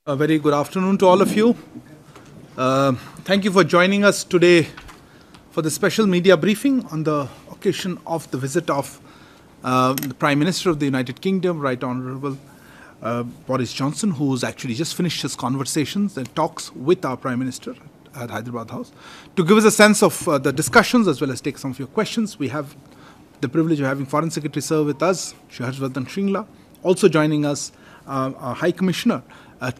A very good afternoon to all of you. Thank you for joining us today for the special media briefing on the occasion of the visit of the Prime Minister of the United Kingdom, Right Honourable Boris Johnson, who's actually just finished his conversations and talks with our Prime Minister at Hyderabad House. To give us a sense of the discussions as well as take some of your questions, we have the privilege of having Foreign Secretary Sir with us, Vardhan Shringla. Also joining us, our High Commissioner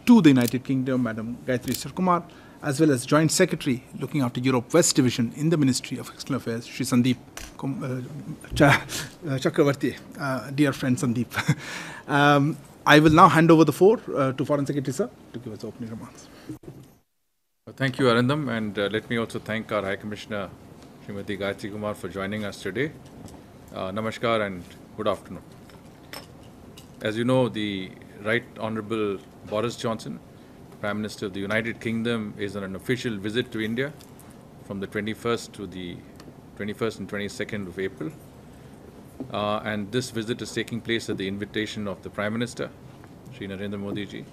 to the United Kingdom, Madam Gayatri Sarkumar, as well as Joint Secretary looking after Europe West Division in the Ministry of External Affairs, Shri Sandeep Chakravarti, dear friend Sandeep. I will now hand over the floor to Foreign Secretary Sir to give us opening remarks. Thank you, Arindam, and let me also thank our High Commissioner, Srimati Gayatri Kumar, for joining us today. Namaskar and good afternoon. As you know, the Right Honourable Boris Johnson, Prime Minister of the United Kingdom, is on an official visit to India from the 21st to the 21st and 22nd of April. And this visit is taking place at the invitation of the Prime Minister, Shri Narendra Modi ji.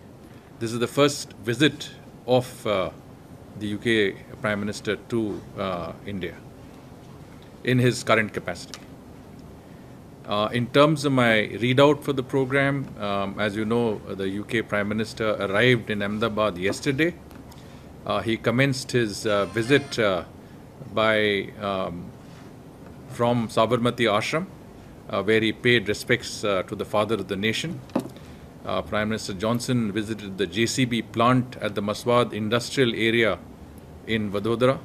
This is the first visit of the UK Prime Minister to India in his current capacity. In terms of my readout for the program, as you know, the UK Prime Minister arrived in Ahmedabad yesterday. He commenced his visit from Sabarmati Ashram, where he paid respects to the father of the nation. Prime Minister Johnson visited the JCB plant at the Maswad Industrial Area in Vadodara.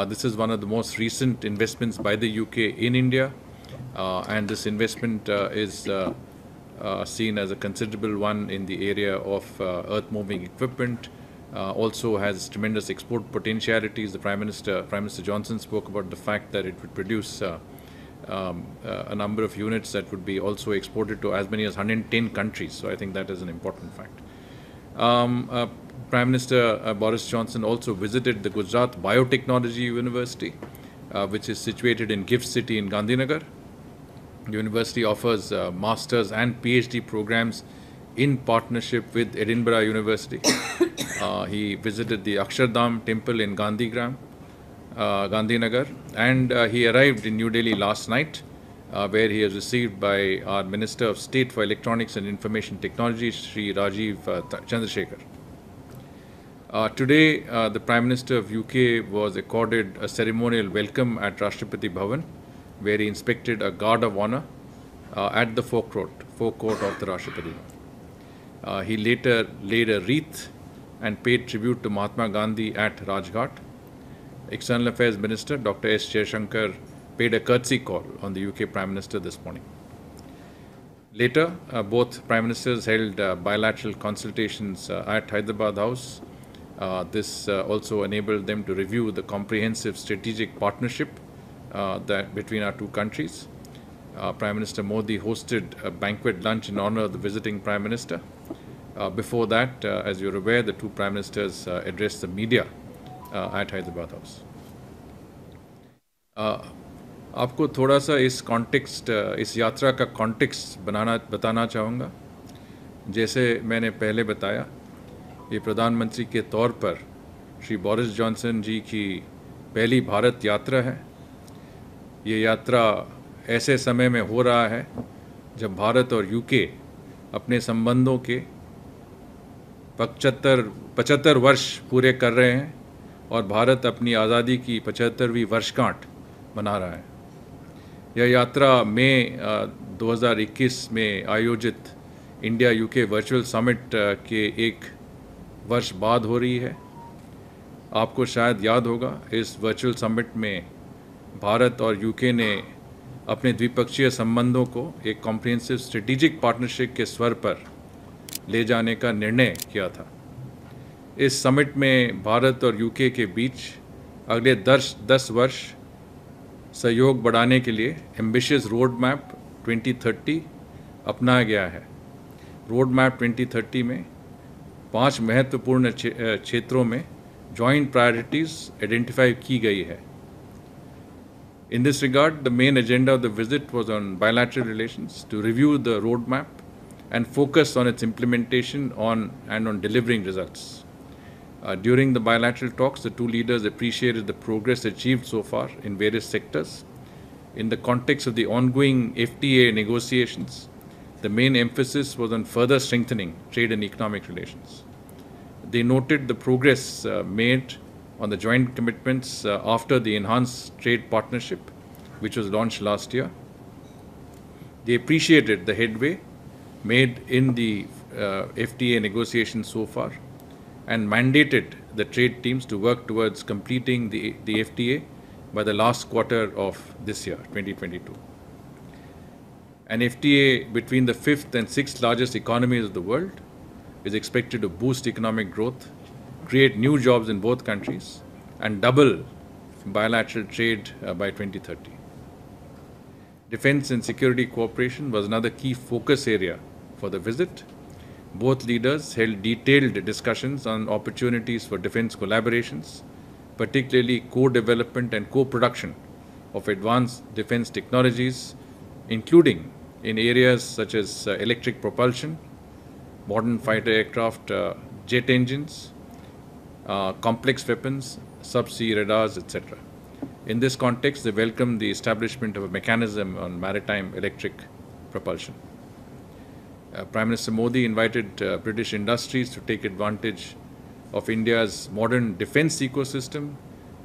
This is one of the most recent investments by the UK in India. And this investment is seen as a considerable one in the area of earth-moving equipment. Also has tremendous export potentialities. The Prime Minister Johnson spoke about the fact that it would produce a number of units that would be also exported to as many as 110 countries. So I think that is an important fact. Prime Minister Boris Johnson also visited the Gujarat Biotechnology University, which is situated in Gift City in Gandhinagar. The university offers master's and PhD programs in partnership with Edinburgh University. He visited the Akshardham temple in Gandhinagar, and he arrived in New Delhi last night, where he was received by our Minister of State for Electronics and Information Technology, Sri Rajiv Chandrasekhar. Today, the Prime Minister of UK was accorded a ceremonial welcome at Rashtrapati Bhavan, where he inspected a guard of honor at the forecourt of the Rashtrapati. He later laid a wreath and paid tribute to Mahatma Gandhi at Rajghat. External Affairs Minister Dr. S. Jaishankar paid a courtesy call on the UK Prime Minister this morning. Later, both Prime Ministers held bilateral consultations at Hyderabad House. This also enabled them to review the comprehensive strategic partnership that between our two countries. Prime Minister Modi hosted a banquet lunch in honor of the visiting Prime Minister. Before that, as you're aware, the two Prime Ministers addressed the media at Hyderabad House. आपको थोड़ा सा इस context, इस यात्रा का context बताना चाहूँगा. जैसे मैंने पहले बताया, ये प्रधानमंत्री के तौर पर श्री बोरिस जॉनसन जी की पहली भारत यात्रा है. ये यात्रा ऐसे समय में हो रहा है जब भारत और यूके अपने संबंधों के 75 वर्ष पूरे कर रहे हैं और भारत अपनी आज़ादी की 75वीं वर्षगांठ मना रहा है. यह यात्रा मई 2021 में आयोजित इंडिया यूके वर्चुअल समिट के एक वर्ष बाद हो रही है. आपको शायद याद होगा, इस वर्चुअल समिट में भारत और यूके ने अपने द्विपक्षीय संबंधों को एक कॉम्प्रिहेंसिव स्ट्रेटेजिक पार्टनरशिप के स्वर पर ले जाने का निर्णय किया था. इस समिट में भारत और यूके के बीच अगले 10 वर्ष सहयोग बढ़ाने के लिए एम्बिशियस रोड मैप 2030 अपनाया गया है. रोड मैप 2030 में 5 महत्वपूर्ण क्षेत्रों में जॉइंट प्रायोरिटीज़ आइडेंटिफाई की गई है. In this regard, the main agenda of the visit was on bilateral relations, to review the roadmap and focus on its implementation and on delivering results. During the bilateral talks, the two leaders appreciated the progress achieved so far in various sectors. In the context of the ongoing FTA negotiations, the main emphasis was on further strengthening trade and economic relations. They noted the progress made on the joint commitments after the enhanced trade partnership, which was launched last year. They appreciated the headway made in the FTA negotiations so far and mandated the trade teams to work towards completing the FTA by the last quarter of this year, 2022. An FTA between the fifth and sixth largest economies of the world is expected to boost economic growth, create new jobs in both countries, and double bilateral trade by 2030. Defense and security cooperation was another key focus area for the visit. Both leaders held detailed discussions on opportunities for defense collaborations, particularly co-development and co-production of advanced defense technologies, including in areas such as electric propulsion, modern fighter aircraft, jet engines, complex weapons, subsea radars, etc. In this context, they welcomed the establishment of a mechanism on maritime electric propulsion. Prime Minister Modi invited British industries to take advantage of India's modern defense ecosystem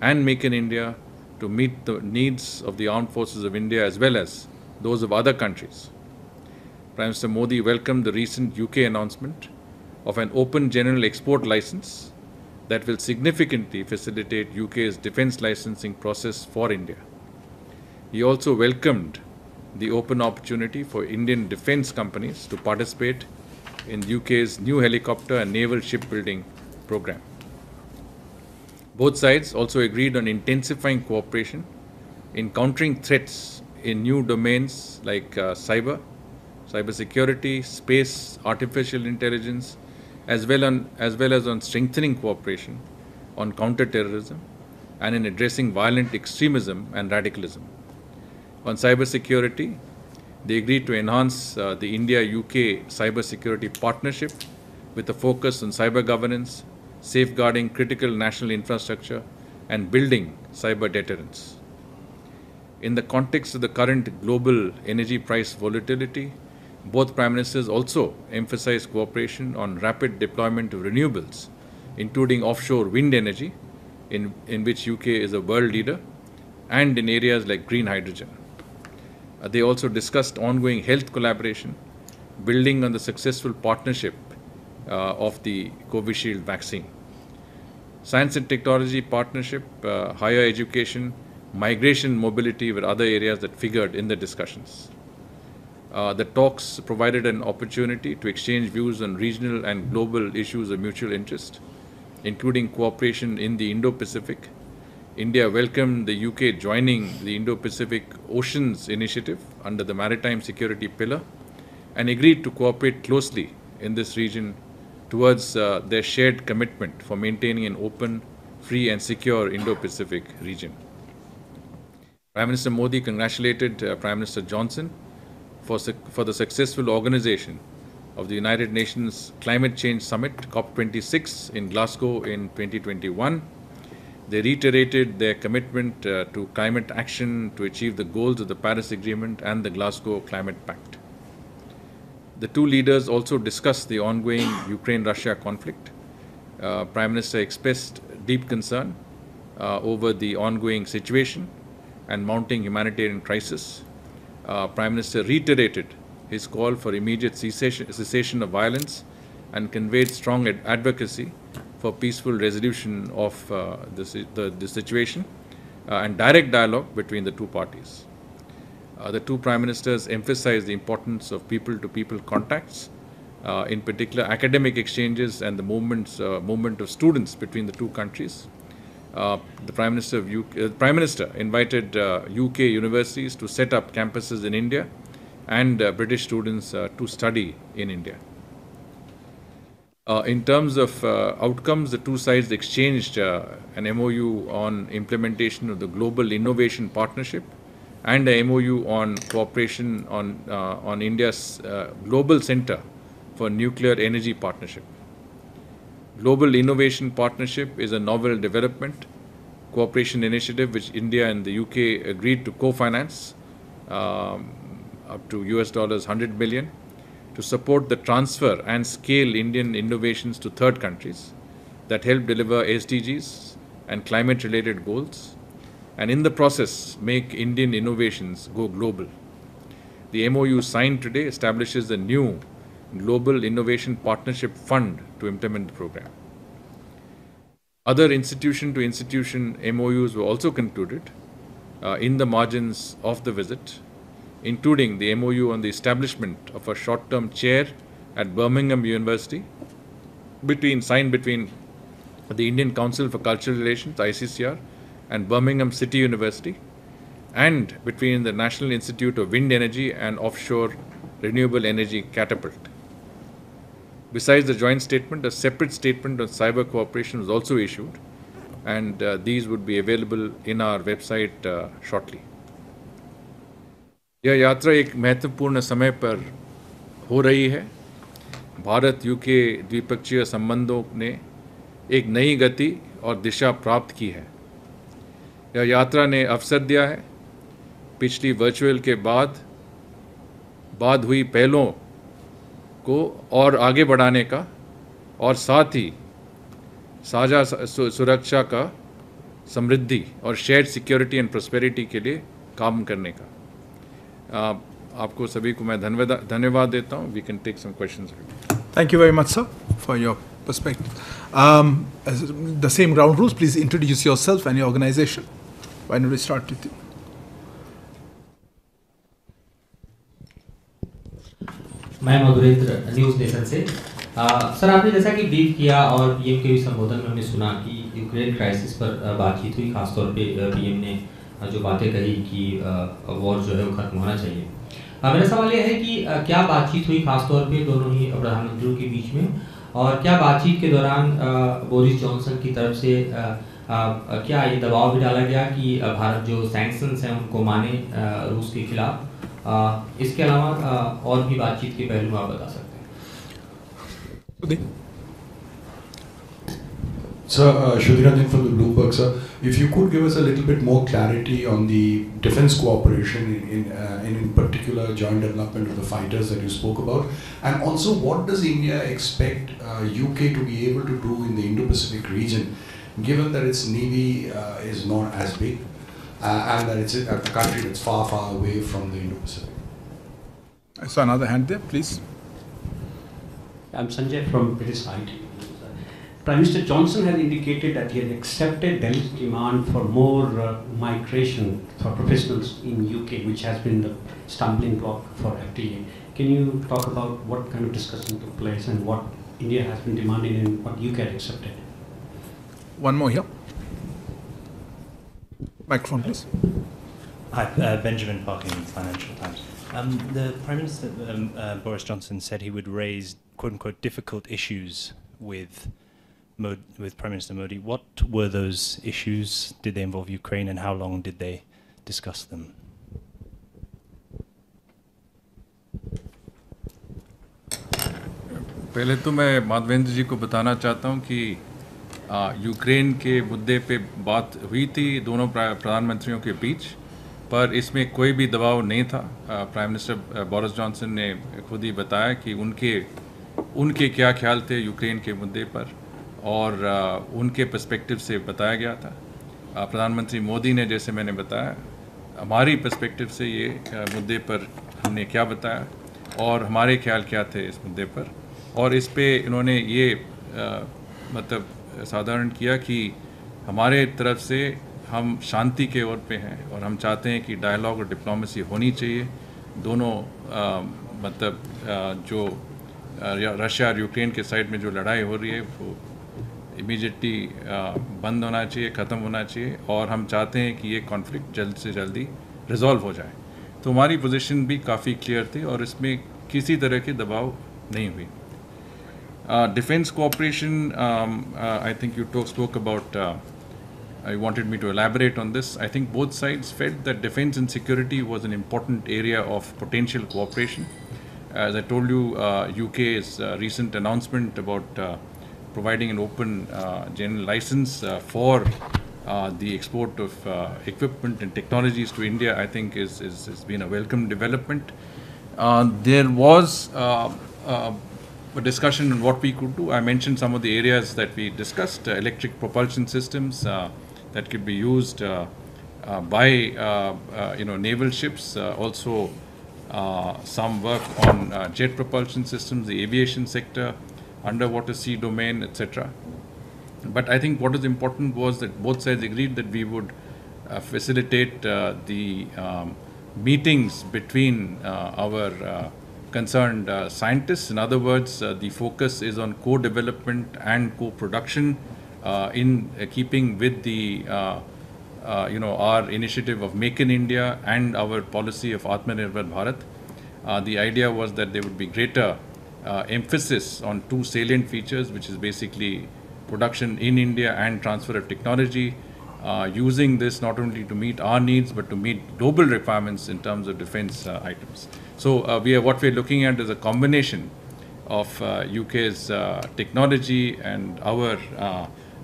and Make in India to meet the needs of the armed forces of India as well as those of other countries. Prime Minister Modi welcomed the recent UK announcement of an open general export license that will significantly facilitate UK's defense licensing process for India. He also welcomed the open opportunity for Indian defense companies to participate in UK's new helicopter and naval shipbuilding program. Both sides also agreed on intensifying cooperation in countering threats in new domains like cybersecurity, space, artificial intelligence, as well as on strengthening cooperation on counter-terrorism and in addressing violent extremism and radicalism. On cybersecurity, they agreed to enhance the India-UK cybersecurity partnership with a focus on cyber governance, safeguarding critical national infrastructure, and building cyber deterrence. In the context of the current global energy price volatility, both Prime Ministers also emphasized cooperation on rapid deployment of renewables, including offshore wind energy, in which UK is a world leader, and in areas like green hydrogen. They also discussed ongoing health collaboration, building on the successful partnership of the Covishield vaccine. Science and technology partnership, higher education, migration, mobility were other areas that figured in the discussions. The talks provided an opportunity to exchange views on regional and global issues of mutual interest, including cooperation in the Indo-Pacific. India welcomed the UK joining the Indo-Pacific Oceans Initiative under the Maritime Security Pillar and agreed to cooperate closely in this region towards their shared commitment for maintaining an open, free and secure Indo-Pacific region. Prime Minister Modi congratulated Prime Minister Johnson for the successful organization of the United Nations Climate Change Summit, COP26, in Glasgow in 2021. They reiterated their commitment to climate action to achieve the goals of the Paris Agreement and the Glasgow Climate Pact. The two leaders also discussed the ongoing Ukraine-Russia conflict. Prime Minister expressed deep concern over the ongoing situation and mounting humanitarian crisis. Prime Minister reiterated his call for immediate cessation of violence and conveyed strong advocacy for peaceful resolution of the situation and direct dialogue between the two parties. The two Prime Ministers emphasized the importance of people-to-people contacts, in particular academic exchanges and the movement of students between the two countries. The Prime Minister invited UK universities to set up campuses in India and British students to study in India. In terms of outcomes, the two sides exchanged an MOU on implementation of the Global Innovation Partnership and a MOU on cooperation on India's Global Center for nuclear energy partnership. Global Innovation Partnership is a novel development cooperation initiative which India and the UK agreed to co-finance up to US $100 million to support the transfer and scale Indian innovations to third countries that help deliver SDGs and climate-related goals, and in the process make Indian innovations go global. The MOU signed today establishes a new Global Innovation Partnership Fund to implement the program. Other institution-to-institution MOUs were also concluded in the margins of the visit, including the MOU on the establishment of a short-term chair at Birmingham University, signed between the Indian Council for Cultural Relations, ICCR, and Birmingham City University, and between the National Institute of Wind Energy and Offshore Renewable Energy Catapult. Besides the joint statement, a separate statement on cyber cooperation was also issued, and these would be available in our website shortly. यह यात्रा एक महत्वपूर्ण समय पर हो रही है. Bharat UK द्विपक्षीय संबंधों ने एक नई गति और दिशा प्राप्त की है. यह यात्रा ने अवसर दिया है पिछली वर्चुअल के बाद हुई पहलों को और आगे बढ़ाने का और साथ ही साझा सुरक्षा का, समृद्धि और शेयर्ड सिक्योरिटी एंड प्रोस्पेरिटी के लिए काम करने का. आपको सभी को मैं धन्यवाद देता हूँ. We can take some questions. Thank you very much, sir, for your perspective. The same ground rules, please introduce yourself and your organization. Why don't we start with you? मैं मधुरेंद्र, न्यूज़ नेशन से. Sir, आपने जैसा कि brief किया और PM के भी संबोधन में हमने सुना कि यूक्रेन क्राइसिस पर बातचीत हुई, खासतौर पे पीएम ने जो बातें कही कि वॉर जो है वो खत्म होना चाहिए. मेरा सवाल यह है कि क्या बातचीत हुई खासतौर पे दोनों ही प्रधानमंत्रियों के बीच में, और क्या बातचीत के दौरान बोरिस जॉनसन की तरफ से क्या ये दबाव भी डाला गया कि भारत जो सैंक्शंस हैं उनको माने रूस के खिलाफ? इसके अलावा और भी बातचीत के पहलू आप बता सकते हैं? Sir, Shudhiranjan from the Bloomberg, sir. If you could give us a little bit more clarity on the defense cooperation, in particular joint development of the fighters that you spoke about, and also what does India expect UK to be able to do in the Indo-Pacific region, given that its navy is not as big and that it's a country that's far, far away from the Indo-Pacific. I saw another hand there, please. I'm Sanjay from British side. Prime Minister Johnson has indicated that he has accepted Delhi's demand for more migration for professionals in UK, which has been the stumbling block for FTA. Can you talk about what kind of discussion took place and what India has been demanding and what UK has accepted? One more here. Microphone, please. Hi, Benjamin Parkin, Financial Times. The Prime Minister, Boris Johnson, said he would raise quote-unquote difficult issues with Prime Minister Modi. What were those issues? Did they involve Ukraine, and how long did they discuss them? पहले तो मैं माधवेंद्र जी को बताना चाहता हूं कि Ukraine के मुद्दे पे बात हुई थी दोनों प्रधानमंत्रियों के बीच, पर इसमें कोई भी दबाव नहीं था. प्राइम मिनिस्टर बोरिस जॉनसन ने खुद ही बताया कि उनके क्या ख्याल थे यूक्रेन के मुद्दे पर, और उनके पर्सपेक्टिव से बताया गया था. प्रधानमंत्री मोदी ने, जैसे मैंने बताया, हमारी पर्सपेक्टिव से ये मुद्दे पर हमने क्या बताया और हमारे ख्याल क्या थे इस मुद्दे पर, और इस पे इन्होंने ये मतलब साधारण किया कि हमारे तरफ से हम शांति के ओर पे हैं और हम चाहते हैं कि डायलॉग और डिप्लोमेसी होनी चाहिए. दोनों जो रशिया और यूक्रेन के साइड में जो लड़ाई हो रही है वो इमीडिएटली बंद होना चाहिए, ख़त्म होना चाहिए, और हम चाहते हैं कि ये कॉन्फ्लिक्ट जल्द से जल्दी रिजॉल्व हो जाए. तो हमारी पोजीशन भी काफ़ी क्लियर थी और इसमें किसी तरह के दबाव नहीं हुई. Defence cooperation, I think you spoke about, you wanted me to elaborate on this. I think both sides felt that defense and security was an important area of potential cooperation, As I told you, UK's recent announcement about providing an open general license for the export of equipment and technologies to India, I think has been a welcome development. There was a discussion on what we could do. I mentioned some of the areas that we discussed: electric propulsion systems that could be used by naval ships, also some work on jet propulsion systems, the aviation sector, underwater sea domain, etc. But I think what is important was that both sides agreed that we would facilitate the meetings between our concerned scientists. In other words, the focus is on co-development and co-production in keeping with the our initiative of Make in India and our policy of Atmanirbhar Bharat. The idea was that there would be greater emphasis on two salient features, which is basically production in India and transfer of technology, using this not only to meet our needs but to meet global requirements in terms of defense items. So what we are looking at is a combination of UK's technology and our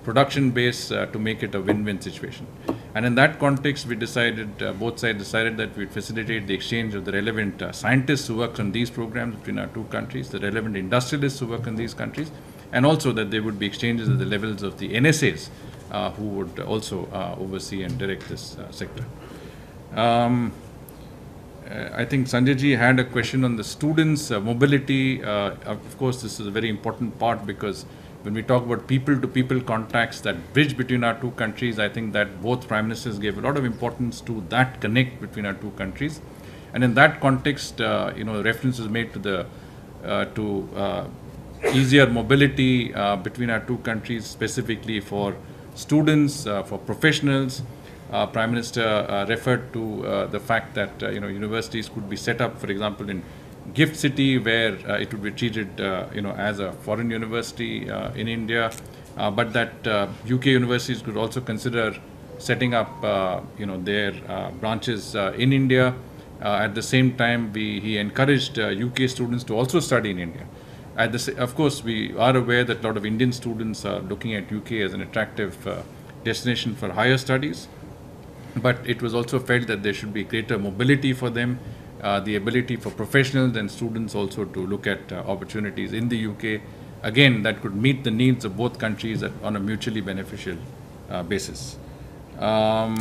production base to make it a win-win situation. And in that context, we decided, both sides decided that we'd facilitate the exchange of the relevant scientists who work on these programs between our two countries, the relevant industrialists who work in these countries, and also that there would be exchanges at the levels of the NSAs who would also oversee and direct this sector. I think Sanjay ji had a question on the students' mobility. Of course, this is a very important part, because when we talk about people-to-people contacts, that bridge between our two countries, I think that both Prime Ministers gave a lot of importance to that connect between our two countries. And in that context, reference is made to the easier mobility between our two countries, specifically for students, for professionals. Prime Minister referred to the fact that universities could be set up, for example, in Gift City, where it would be treated as a foreign university in India, but that UK universities could also consider setting up their branches in India. At the same time, he encouraged UK students to also study in India. Of course, we are aware that a lot of Indian students are looking at UK as an attractive destination for higher studies, but it was also felt that there should be greater mobility for them, the ability for professionals and students also to look at opportunities in the UK, again, that could meet the needs of both countries on a mutually beneficial basis. I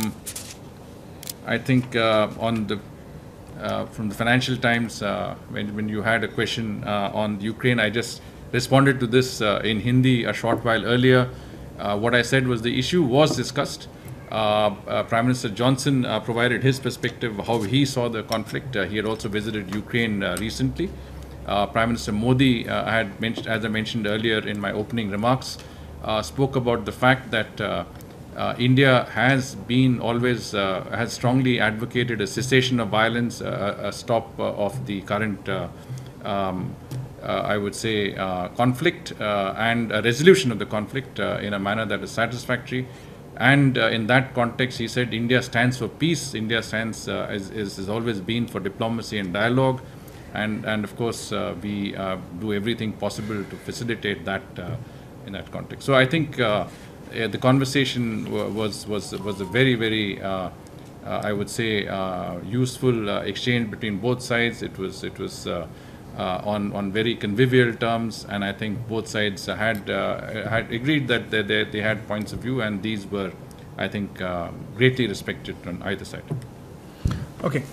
think from the Financial Times, when you had a question on Ukraine, I just responded to this in Hindi a short while earlier. What I said was the issue was discussed. Prime Minister Johnson provided his perspective of how he saw the conflict. He had also visited Ukraine recently. Prime Minister Modi, as I mentioned earlier in my opening remarks, spoke about the fact that India has has strongly advocated a cessation of violence, a stop of the current, I would say, conflict, and a resolution of the conflict in a manner that is satisfactory. And in that context, he said India stands for peace. India stands, has always been for diplomacy and dialogue. And of course, we do everything possible to facilitate that in that context. So I think the conversation was a very, very, I would say, useful exchange between both sides. It was on very convivial terms, and I think both sides had agreed that they had points of view, and these were, I think, greatly respected on either side. Okay.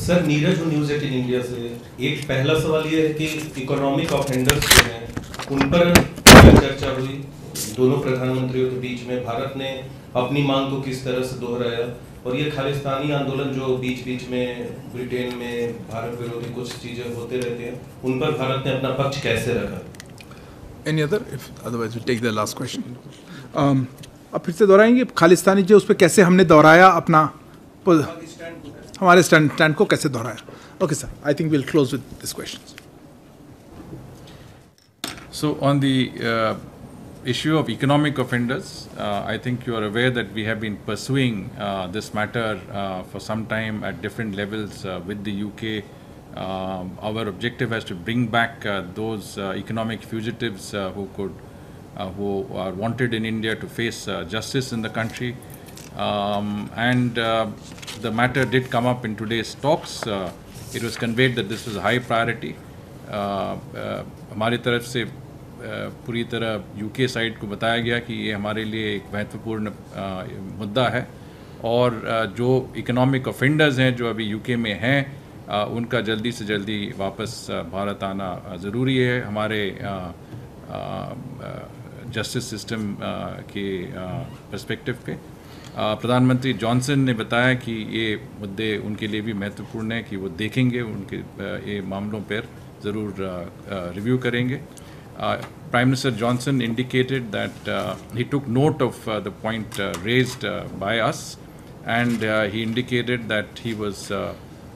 Sir, Neeraj हूँ news 18 India से। एक पहला सवाल ये है कि economic offenders जो हैं उन पर क्या चर्चा हुई दोनों प्रधानमंत्रियों के बीच में? भारत ने अपनी मांग को किस तरह से दोहराया, और ये खालिस्तानी आंदोलन जो बीच में ब्रिटेन में भारत विरोधी कुछ चीज़ें होते रहते हैं, उन पर भारत ने अपना पक्ष कैसे रखा? Any other? If otherwise we take the last question. अब फिर से दोहराएंगे खालिस्तानी जो उस पर कैसे हमने दोहराया अपना हमारे स्टैंड को कैसे दोहराया? Okay, sir. I think we'll close with this question. So on the issue of economic offenders, I think you are aware that we have been pursuing this matter for some time at different levels with the UK. Our objective has to bring back those economic fugitives who are wanted in India to face justice in the country. And the matter did come up in today's talks. It was conveyed that this was a high priority. हमारी तरफ से पूरी तरह UK side को बताया गया कि ये हमारे लिए एक महत्वपूर्ण मुद्दा है और जो इकोनॉमिक ऑफेंडर्स हैं जो अभी यूके में हैं उनका जल्दी से जल्दी वापस भारत आना ज़रूरी है हमारे जस्टिस सिस्टम के पर्सपेक्टिव पे। प्रधानमंत्री जॉनसन ने बताया कि ये मुद्दे उनके लिए भी महत्वपूर्ण है कि वो देखेंगे उनके ये मामलों पर ज़रूर रिव्यू करेंगे। Prime Minister Johnson indicated that he took note of the point raised by us, and he indicated that he was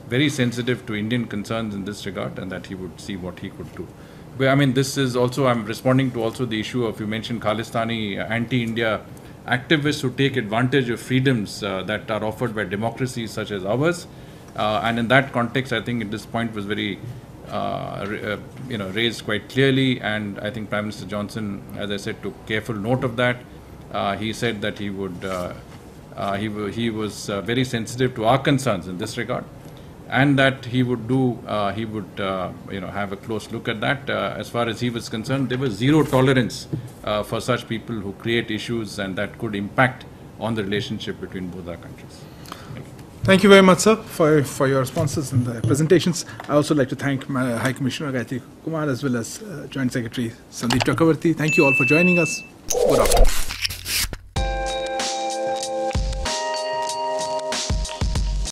very sensitive to Indian concerns in this regard and that he would see what he could do. But I mean, this is also, I'm responding to also the issue of, you mentioned Khalistani anti-India activists who take advantage of freedoms that are offered by democracies such as ours. And in that context, I think this point was very raised quite clearly, and I think Prime Minister Johnson, as I said, took careful note of that. He said that he he was very sensitive to our concerns in this regard, and that he would have a close look at that. As far as he was concerned, there was zero tolerance for such people who create issues and that could impact on the relationship between both our countries. Thank you very much, sir, for your responses and the presentations. I also like to thank my High Commissioner Gayatri Kumar as well as Joint Secretary Sandeep Chakravarti. Thank you all for joining us. Good afternoon.